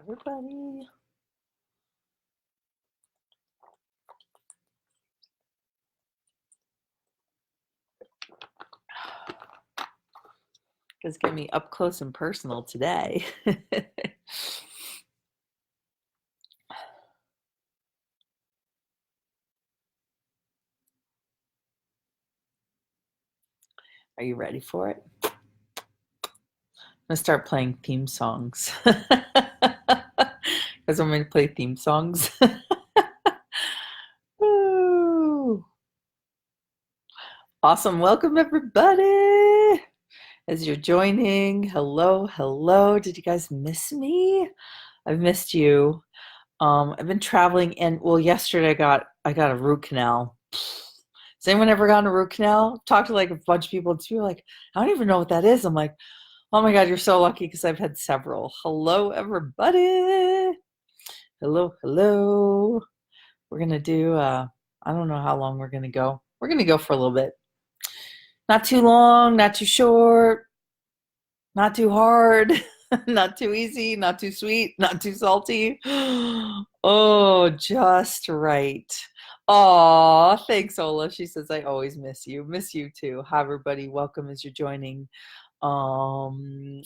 everybody. It's going to be up close and personal today. Are you ready for it? I'm going to start playing theme songs. Because I'm going to play theme songs. Woo. Awesome. Welcome, everybody. As you're joining, hello, hello. Did you guys miss me? I've missed you. I've been traveling, and well, yesterday I got a root canal. Has anyone ever gotten a root canal? Talked to like a bunch of people, and people are like, I don't even know what that is. I'm like, oh my God, you're so lucky because I've had several. Hello, everybody. Hello, hello. We're gonna do. I don't know how long we're gonna go. We're gonna go for a little bit. Not too long, not too short, not too hard, not too easy, not too sweet, not too salty. Oh, just right. Oh, thanks, Ola. She says, I always miss you. Miss you too. Hi, everybody. Welcome as you're joining. I'm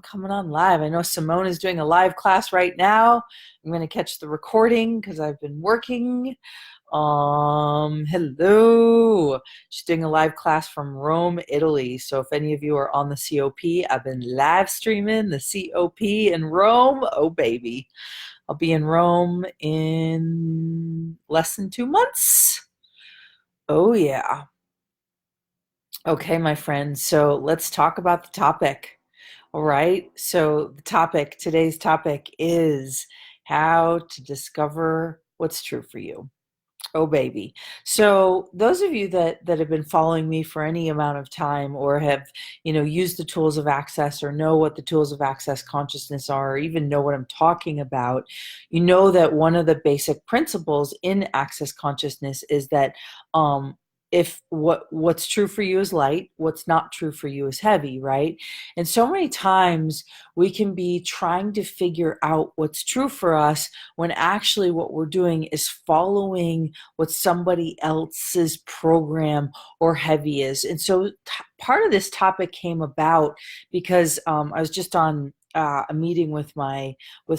coming on live. I know Simone is doing a live class right now. I'm going to catch the recording because I've been working. Hello. She's doing a live class from Rome, Italy. So if any of you are on the COP, I've been live streaming the COP in Rome. Oh, baby. I'll be in Rome in less than 2 months. Oh, yeah. Okay, my friends. So let's talk about the topic. All right. So today's topic is how to discover what's true for you. Oh, baby. So those of you that have been following me for any amount of time or have, used the tools of access or know what the tools of access consciousness are or even know what I'm talking about, you know that one of the basic principles in access consciousness is that if what's true for you is light, what's not true for you is heavy, right? And so many times we can be trying to figure out what's true for us when actually what we're doing is following what somebody else's program or heavy is. And so part of this topic came about because I was just on a meeting with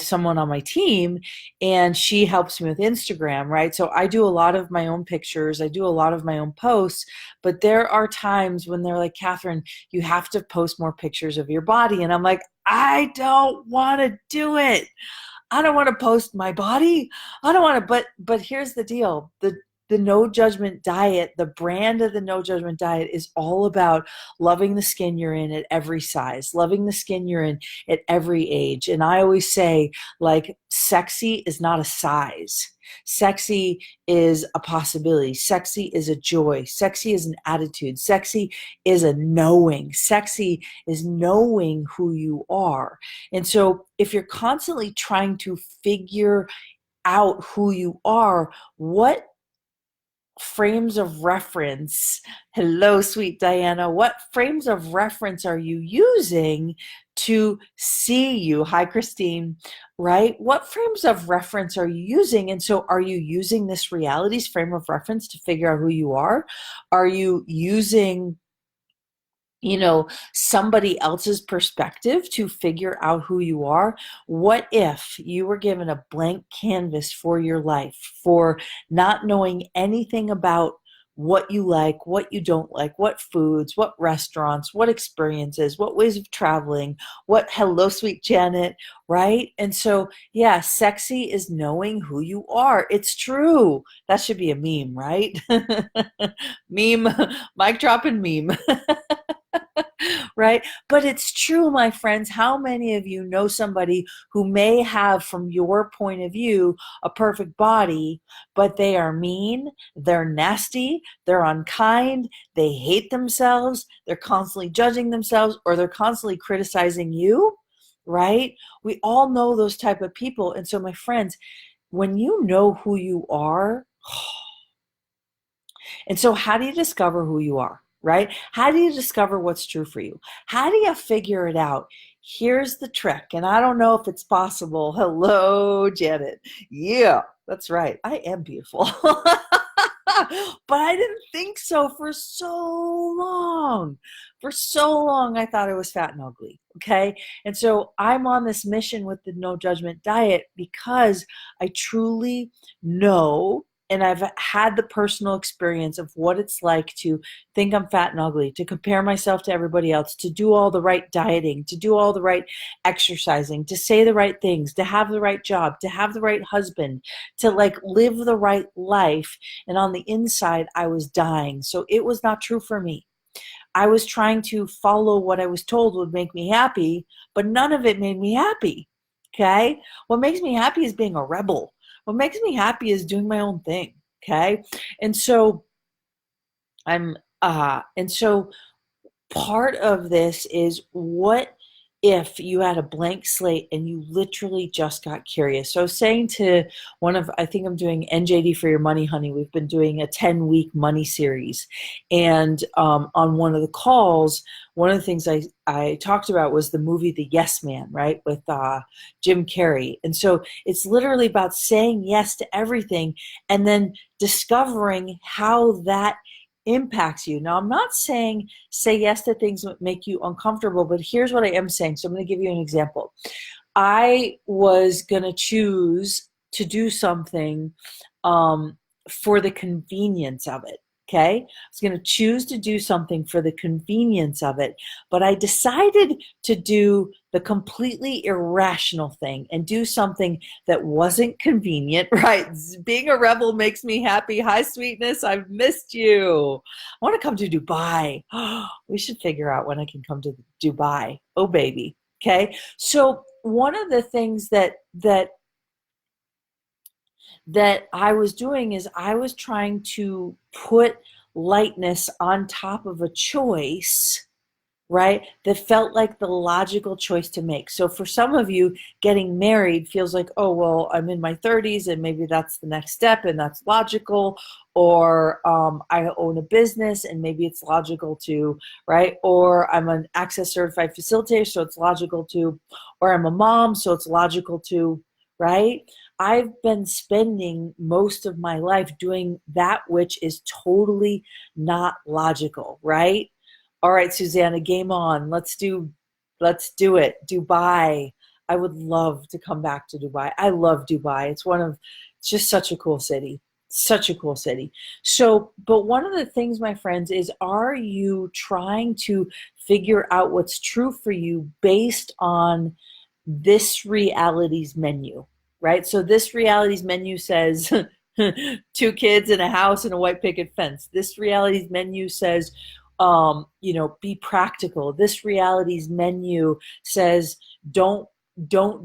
someone on my team, and she helps me with Instagram, right? So I do a lot of my own pictures, I do a lot of my own posts, but there are times when they're like, Katherine, you have to post more pictures of your body. And I'm like, I don't want to do it. I don't want to post my body. I don't want to, but here's the deal. The No Judgment Diet, the brand of the No Judgment Diet is all about loving the skin you're in at every size, loving the skin you're in at every age. And I always say, like, sexy is not a size. Sexy is a possibility. Sexy is a joy. Sexy is an attitude. Sexy is a knowing. Sexy is knowing who you are. And so if you're constantly trying to figure out who you are, what frames of reference, hello, sweet Diana, what frames of reference are you using to see you? Hi, Christine, right? What frames of reference are you using? And so are you using this reality's frame of reference to figure out who you are? Are you using somebody else's perspective to figure out who you are? What if you were given a blank canvas for your life, for not knowing anything about what you like, what you don't like, what foods, what restaurants, what experiences, what ways of traveling, hello, sweet Janet, right? And so, yeah, sexy is knowing who you are. It's true. That should be a meme, right? Meme, mic drop and meme. Right? But it's true, my friends. How many of you know somebody who may have, from your point of view, a perfect body, but they are mean, they're nasty, they're unkind, they hate themselves, they're constantly judging themselves, or they're constantly criticizing you, right? We all know those type of people. And so, my friends, when you know who you are, and so how do you discover who you are? Right? How do you discover what's true for you? How do you figure it out? Here's the trick, and I don't know if it's possible. Hello, Janet. Yeah, that's right. I am beautiful. But I didn't think so for so long. For so long, I thought I was fat and ugly. Okay. And so I'm on this mission with the No Judgment Diet because I truly know, and I've had the personal experience of what it's like to think I'm fat and ugly, to compare myself to everybody else, to do all the right dieting, to do all the right exercising, to say the right things, to have the right job, to have the right husband, to like live the right life. And on the inside, I was dying. So it was not true for me. I was trying to follow what I was told would make me happy, but none of it made me happy. Okay. What makes me happy is being a rebel. What makes me happy is doing my own thing. Okay. And so and so part of this is, what if you had a blank slate and you literally just got curious? So I was saying to I think I'm doing NJD for Your Money, Honey. We've been doing a 10-week money series. And on one of the calls, one of the things I talked about was the movie The Yes Man, right? With Jim Carrey. And so it's literally about saying yes to everything and then discovering how that impacts you. Now, I'm not saying say yes to things that make you uncomfortable, but here's what I am saying. So I'm going to give you an example. I was going to choose to do something for the convenience of it. Okay. I was going to choose to do something for the convenience of it, but I decided to do the completely irrational thing and do something that wasn't convenient, right? Being a rebel makes me happy. Hi, sweetness. I've missed you. I want to come to Dubai. We should figure out when I can come to Dubai. Oh, baby. Okay. So one of the things that I was doing is I was trying to put lightness on top of a choice, right? That felt like the logical choice to make. So for some of you, getting married feels like, oh, well, I'm in my 30s and maybe that's the next step and that's logical. Or I own a business and maybe it's logical to, right? Or I'm an Access Certified Facilitator, so it's logical to, or I'm a mom, so it's logical to, right? I've been spending most of my life doing that which is totally not logical, right? All right, Susanna, game on. Let's do it. Dubai. I would love to come back to Dubai. I love Dubai. It's just such a cool city. Such a cool city. So, but one of the things, my friends, is, are you trying to figure out what's true for you based on this reality's menu, right? So this reality's menu says 2 kids in a house and a white picket fence. This reality's menu says, be practical. This reality's menu says, don't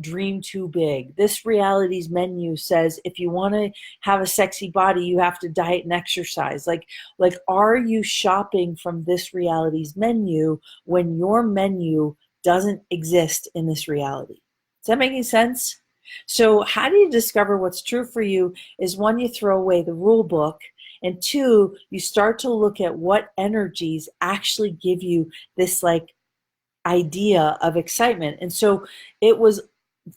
dream too big. This reality's menu says, if you want to have a sexy body, you have to diet and exercise. Like, are you shopping from this reality's menu when your menu doesn't exist in this reality? Is that making sense? So how do you discover what's true for you is, one, you throw away the rule book, and two, you start to look at what energies actually give you this like idea of excitement. And so it was,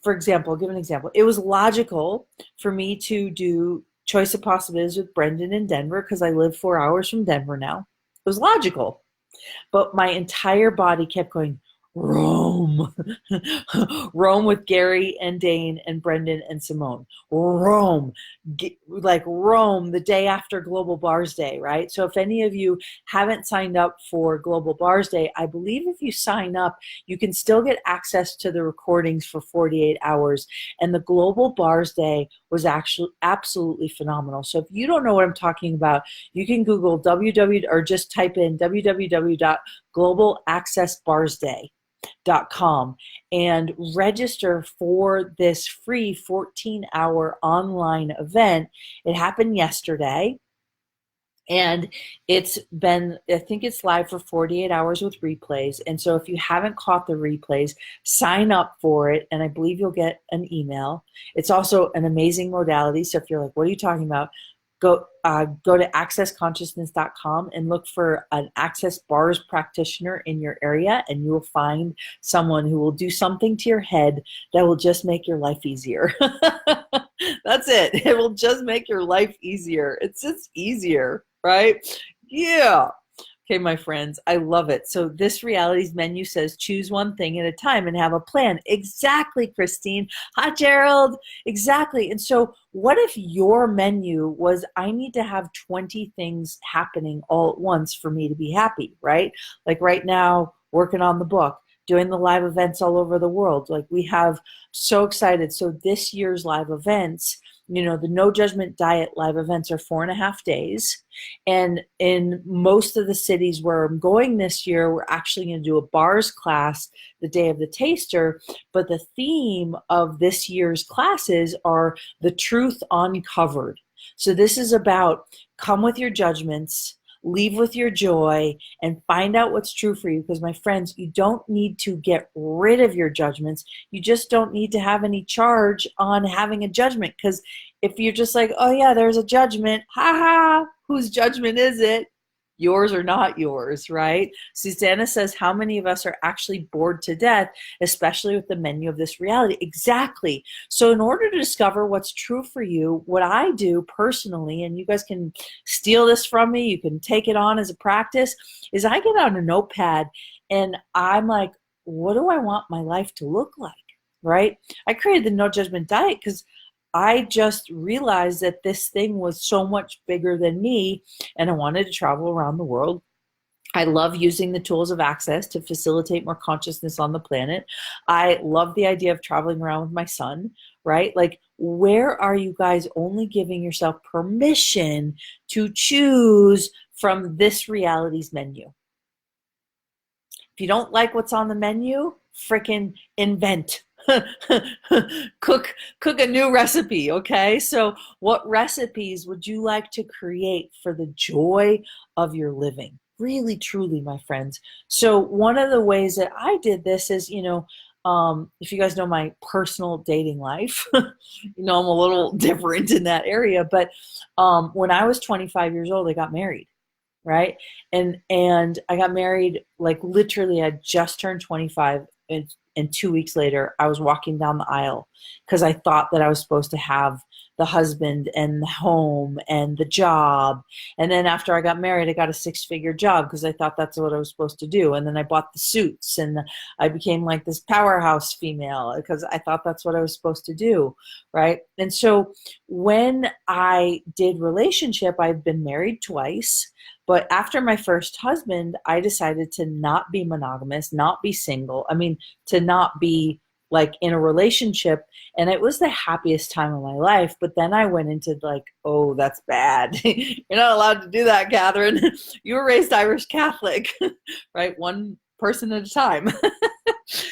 for example, I'll give an example. It was logical for me to do Choice of Possibilities with Brendan in Denver because I live 4 hours from Denver now. It was logical. But my entire body kept going, Rome. Rome with Gary and Dane and Brendan and Simone. Rome. Like Rome the day after Global Bars Day, right? So if any of you haven't signed up for Global Bars Day, I believe if you sign up, you can still get access to the recordings for 48 hours. And the Global Bars Day was actually absolutely phenomenal. So if you don't know what I'm talking about, you can Google or just type in www.globalaccessbarsday.com and register for this free 14-hour online event. It happened yesterday, and it's been, I think it's live for 48 hours with replays. And so if you haven't caught the replays, sign up for it, and I believe you'll get an email. It's also an amazing modality. So if you're like, what are you talking about? go to accessconsciousness.com and look for an Access Bars practitioner in your area, and you will find someone who will do something to your head that will just make your life easier. That's it. It will just make your life easier. It's just easier, right? Yeah. Okay, my friends, I love it. So this realities menu says choose one thing at a time and have a plan. Exactly, Christine. Hi, Gerald. Exactly. And so what if your menu was, I need to have 20 things happening all at once for me to be happy, right? Like right now, working on the book, doing the live events all over the world. Like we have so excited. So this year's live events, the No Judgement Diet live events are 4.5 days. And in most of the cities where I'm going this year, we're actually going to do a bars class the day of the taster. But the theme of this year's classes are the truth uncovered. So this is about come with your judgments, leave with your joy, and find out what's true for you. Because my friends, you don't need to get rid of your judgments. You just don't need to have any charge on having a judgment. Because if you're just like, oh yeah, there's a judgment, ha, whose judgment is it? Yours or not yours, right? Susanna says, how many of us are actually bored to death, especially with the menu of this reality? Exactly. So in order to discover what's true for you, what I do personally, and you guys can steal this from me, you can take it on as a practice, is I get on a notepad and I'm like, what do I want my life to look like, right? I created the No Judgment Diet because I just realized that this thing was so much bigger than me, and I wanted to travel around the world. I love using the tools of access to facilitate more consciousness on the planet. I love the idea of traveling around with my son, right? Like, where are you guys only giving yourself permission to choose from this reality's menu? If you don't like what's on the menu, frickin' invent. cook a new recipe, okay? So what recipes would you like to create for the joy of your living? Really, truly, my friends. So one of the ways that I did this is, if you guys know my personal dating life, I'm a little different in that area. But when I was 25 years old, I got married, right? And I got married, like literally I just turned 25, and 2 weeks later, I was walking down the aisle because I thought that I was supposed to have the husband and the home and the job. And then after I got married, I got a 6-figure job because I thought that's what I was supposed to do. And then I bought the suits and I became like this powerhouse female because I thought that's what I was supposed to do, right? And so when I did relationship, I've been married twice. But after my first husband, I decided to not be monogamous, not be single. I mean, to not be like in a relationship. And it was the happiest time of my life. But then I went into like, oh, that's bad. You're not allowed to do that, Catherine. You were raised Irish Catholic, right? One person at a time.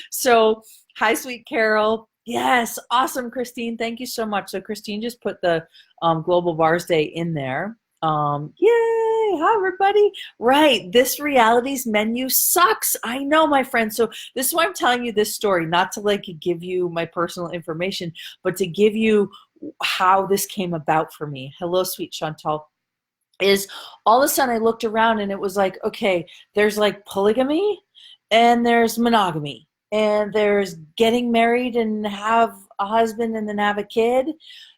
So, hi, sweet Carol. Yes, awesome, Christine. Thank you so much. So Christine just put the Global Bars Day in there. Yay! Hi, everybody. Right, this realities menu sucks. I know, my friend. So this is why I'm telling you this story, not to like give you my personal information, but to give you how this came about for me. Hello, sweet Chantal. Is all of a sudden I looked around and it was like, okay, there's like polygamy and there's monogamy and there's getting married and have a husband and then have a kid,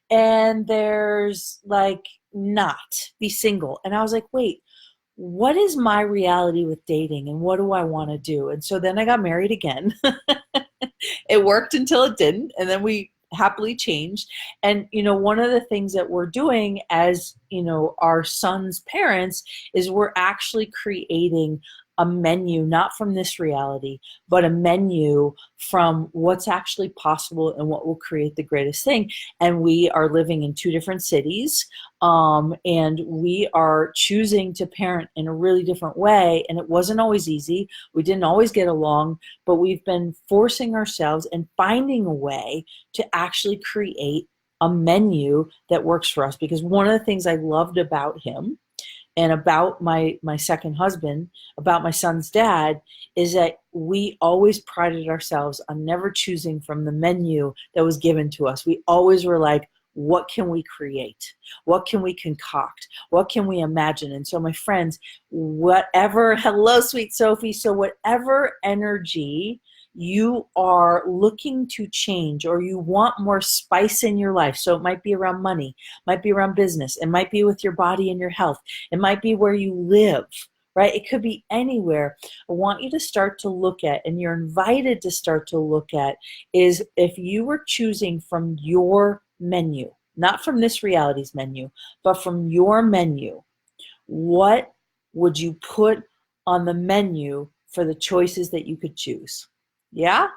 and there's like not be single. And I was like, wait, what is my reality with dating and what do I want to do? And so then I got married again. It worked until it didn't, and then we happily changed. And one of the things that we're doing as our son's parents is we're actually creating a menu, not from this reality, but a menu from what's actually possible and what will create the greatest thing. And we are living in 2 different cities, and we are choosing to parent in a really different way. And it wasn't always easy. We didn't always get along, but we've been forcing ourselves and finding a way to actually create a menu that works for us. Because one of the things I loved about him and about my second husband, about my son's dad, is that we always prided ourselves on never choosing from the menu that was given to us. We always were like, what can we create? What can we concoct? What can we imagine? And so, my friends, whatever, hello, sweet Sophie. So, whatever energy you are looking to change, or you want more spice in your life. So it might be around money, might be around business, it might be with your body and your health, it might be where you live, right? It could be anywhere. I want you to start to look at, and you're invited to start to look at, is if you were choosing from your menu, not from this reality's menu, but from your menu, what would you put on the menu for the choices that you could choose? Yeah?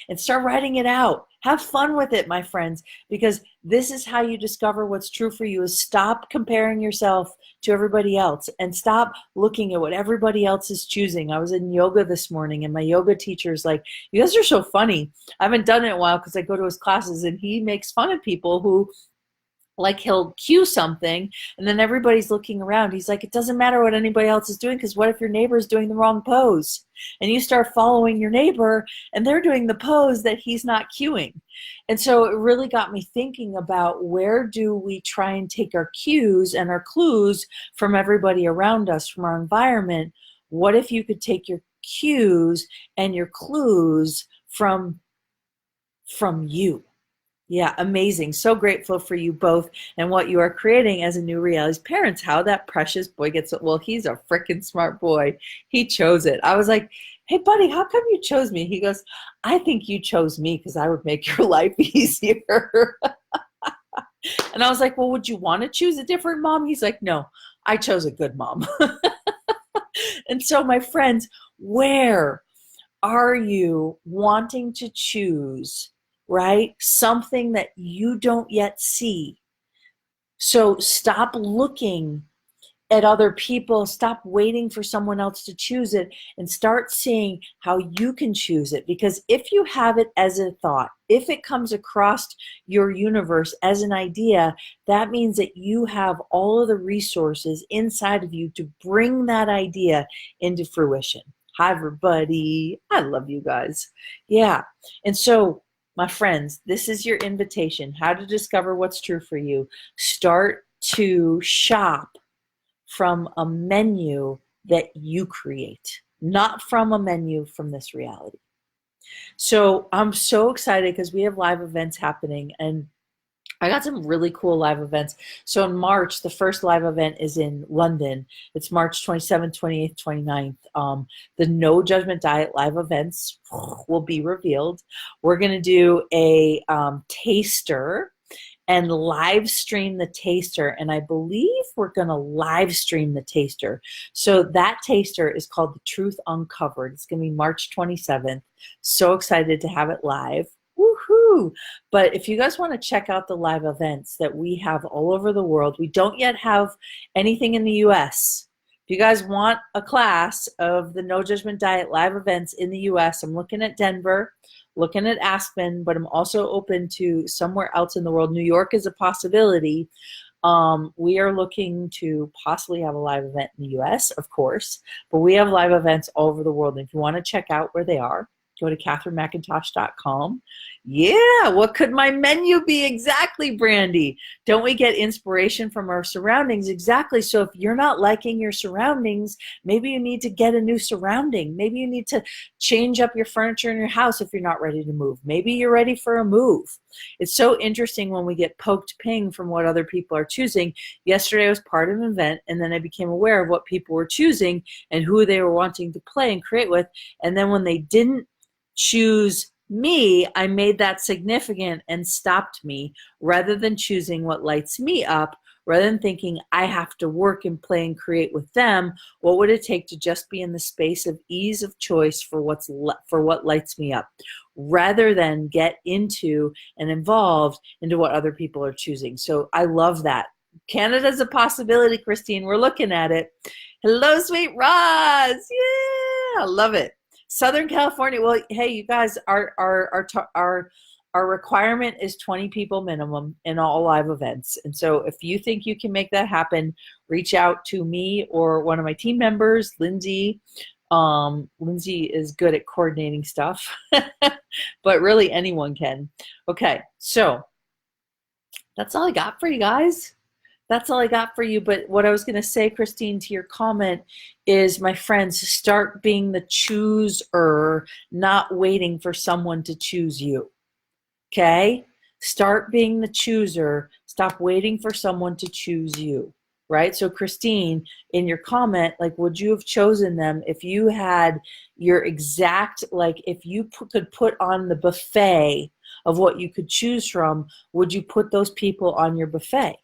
And start writing it out. Have fun with it, my friends, because this is how you discover what's true for you. Is stop comparing yourself to everybody else and stop looking at what everybody else is choosing. I was in yoga this morning, and my yoga teacher's like, you guys are so funny. I haven't done it in a while because I go to his classes, and he makes fun of people who, like, he'll cue something and then everybody's looking around. He's like, it doesn't matter what anybody else is doing, because what if your neighbor is doing the wrong pose and you start following your neighbor and they're doing the pose that he's not cueing? And so it really got me thinking about, where do we try and take our cues and our clues from everybody around us, from our environment? What if you could take your cues and your clues from you? Yeah, amazing. So grateful for you both and what you are creating as a new reality's parents. How that precious boy gets it. Well, he's a freaking smart boy. He chose it. I was like, hey, buddy, how come you chose me? He goes, I think you chose me because I would make your life easier. And I was like, well, would you want to choose a different mom? He's like, no, I chose a good mom. And so, my friends, where are you wanting to choose, right? Something that you don't yet see. So stop looking at other people, stop waiting for someone else to choose it, and start seeing how you can choose it. Because if you have it as a thought, if it comes across your universe as an idea, that means that you have all of the resources inside of you to bring that idea into fruition. Hi, everybody. I love you guys. Yeah. And so, my friends, this is your invitation. How to discover what's true for you. Start to shop from a menu that you create, not from a menu from this reality. So I'm so excited because we have live events happening, and I got some really cool live events. So in March, the first live event is in London. It's March 27th, 28th, 29th. The No Judgement Diet live events will be revealed. We're going to do a taster and live stream the taster. And I believe we're going to live stream the taster. So that taster is called The Truth Uncovered. It's going to be March 27th. So excited to have it live. Woohoo! But if you guys want to check out the live events that we have all over the world, we don't yet have anything in the US. If you guys want a class of the No Judgement Diet live events in the US, I'm looking at Denver, looking at Aspen, but I'm also open to somewhere else in the world. New York is a possibility. We are looking to possibly have a live event in the US, of course, but we have live events all over the world. And if you want to check out where they are, go to KatherineMcIntosh.com. Yeah, what could my menu be? Exactly, Brandy. Don't we get inspiration from our surroundings? Exactly. So if you're not liking your surroundings, maybe you need to get a new surrounding. Maybe you need to change up your furniture in your house if you're not ready to move. Maybe you're ready for a move. It's so interesting when we get poked ping from what other people are choosing. Yesterday I was part of an event, and then I became aware of what people were choosing and who they were wanting to play and create with. And then when they didn't choose me, I made that significant and stopped me, rather than choosing what lights me up, rather than thinking I have to work and play and create with them. What would it take to just be in the space of ease of choice for what lights me up, rather than get into and involved into what other people are choosing? So I love that. Canada's a possibility, Christine. We're looking at it. Hello, sweet Roz. Yeah, I love it. Southern California. Well, hey, you guys, our requirement is 20 people minimum in all live events. And so if you think you can make that happen, reach out to me or one of my team members, Lindsay. Lindsay is good at coordinating stuff, but really anyone can. Okay, so That's all I got for you guys. That's all I got for you. But what I was going to say, Christine, to your comment is, my friends, start being the chooser, not waiting for someone to choose you. Okay? Start being the chooser. Stop waiting for someone to choose you. Right? So, Christine, in your comment, like, would you have chosen them if you had your exact, like, if you could put on the buffet of what you could choose from, would you put those people on your buffet?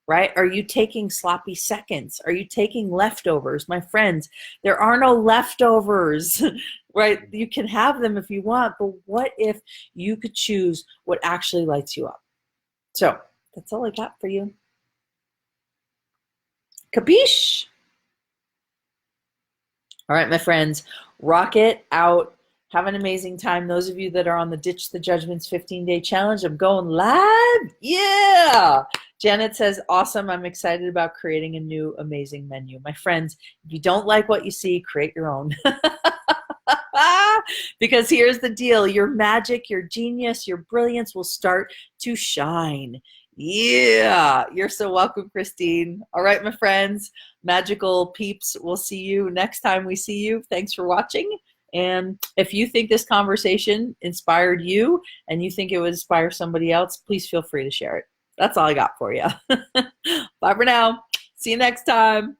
Right? Are you taking sloppy seconds? Are you taking leftovers? My friends, there are no leftovers, right? You can have them if you want, but what if you could choose what actually lights you up? So that's all I got for you. Capiche? All right, my friends, rock it out. Have an amazing time. Those of you that are on the Ditch the Judgments 15-day challenge, I'm going live. Yeah. Janet says, awesome. I'm excited about creating a new amazing menu. My friends, if you don't like what you see, create your own. Because here's the deal. Your magic, your genius, your brilliance will start to shine. Yeah. You're so welcome, Christine. All right, my friends, magical peeps, we'll see you next time we see you. Thanks for watching. And if you think this conversation inspired you and you think it would inspire somebody else, please feel free to share it. That's all I got for you. Bye for now. See you next time.